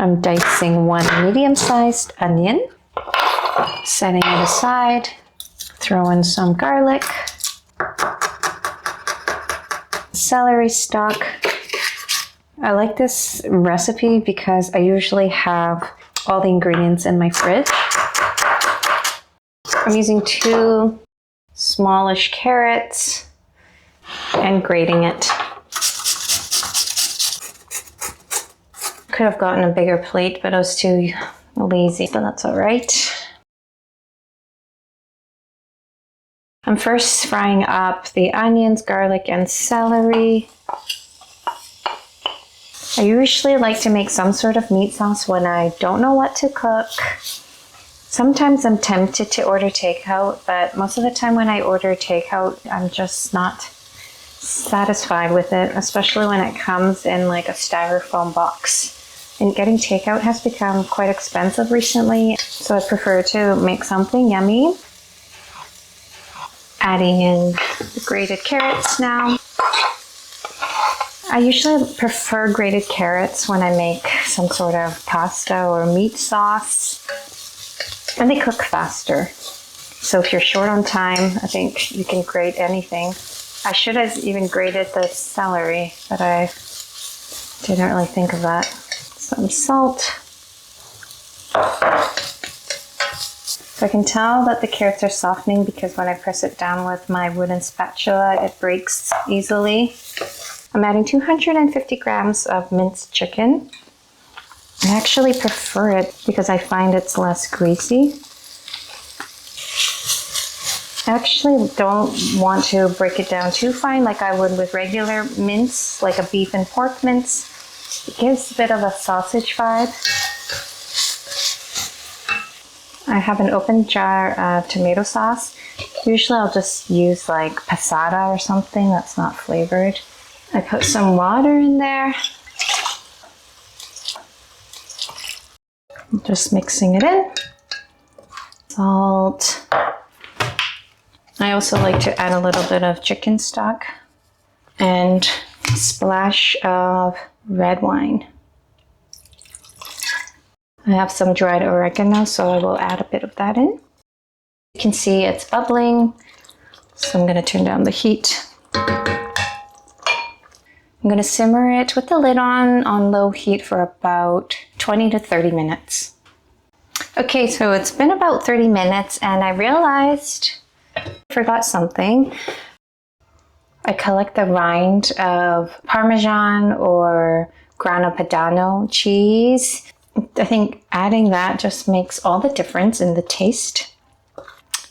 I'm dicing one medium-sized onion, setting it aside, throw in some garlic, celery stalk. I like this recipe because I usually have all the ingredients in my fridge. I'm using 2 smallish carrots and grating it. Could have gotten a bigger plate, but I was too lazy, but that's all right. I'm first frying up the onions, garlic, and celery. I usually like to make some sort of meat sauce when I don't know what to cook. Sometimes I'm tempted to order takeout, but most of the time when I order takeout, I'm just not satisfied with it, especially when it comes in like a styrofoam box. And getting takeout has become quite expensive recently, so I prefer to make something yummy. Adding in the grated carrots now. I usually prefer grated carrots when I make some sort of pasta or meat sauce, and they cook faster. So if you're short on time, I think you can grate anything. I should have even grated the celery, but I didn't really think of that. Some salt. So I can tell that the carrots are softening because when I press it down with my wooden spatula, it breaks easily. I'm adding 250 grams of minced chicken. I actually prefer it because I find it's less greasy. I actually don't want to break it down too fine like I would with regular mince, like a beef and pork mince. It gives a bit of a sausage vibe. I have an open jar of tomato sauce. Usually I'll just use like passata or something that's not flavored. I put some water in there. Just mixing it in. Salt. I also like to add a little bit of chicken stock and a splash of red wine. I have some dried oregano, so I will add a bit of that in. You can see it's bubbling, so I'm going to turn down the heat. I'm going to simmer it with the lid on low heat for about 20 to 30 minutes. Okay, so it's been about 30 minutes and I realized I forgot something. I collect the rind of Parmesan or Grana Padano cheese. I think adding that just makes all the difference in the taste.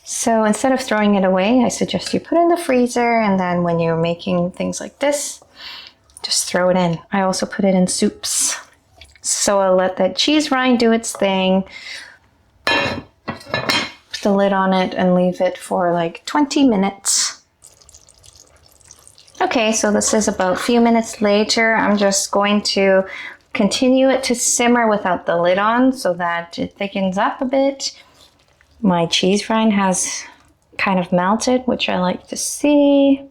So instead of throwing it away, I suggest you put it in the freezer, and then when you're making things like this, just throw it in. I also put it in soups. So I'll let that cheese rind do its thing, put the lid on it and leave it for like 20 minutes. Okay, so this is about a few minutes later. I'm just going to continue it to simmer without the lid on so that it thickens up a bit. My cheese rind has kind of melted, which I like to see.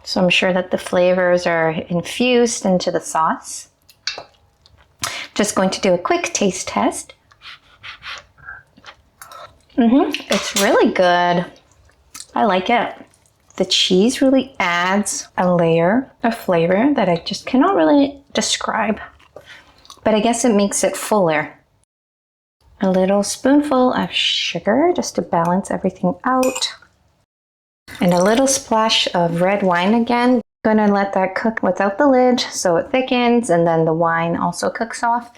So I'm sure that the flavors are infused into the sauce. Just going to do a quick taste test. It's really good. I like it. The cheese really adds a layer of flavor that I just cannot really describe. But I guess it makes it fuller. A little spoonful of sugar just to balance everything out. And a little splash of red wine again. Gonna let that cook without the lid so it thickens, and then the wine also cooks off.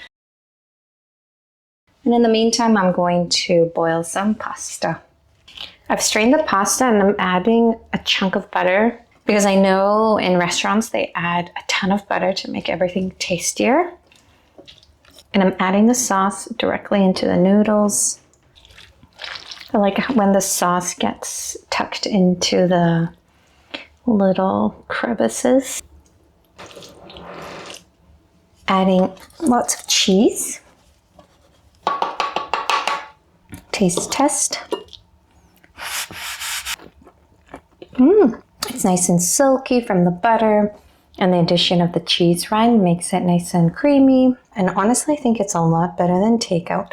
And in the meantime, I'm going to boil some pasta. I've strained the pasta and I'm adding a chunk of butter because I know in restaurants they add a ton of butter to make everything tastier. And I'm adding the sauce directly into the noodles. I like when the sauce gets tucked into the little crevices. Adding lots of cheese. Taste test. It's nice and silky from the butter. And the addition of the cheese rind makes it nice and creamy. And honestly, I think it's a lot better than takeout.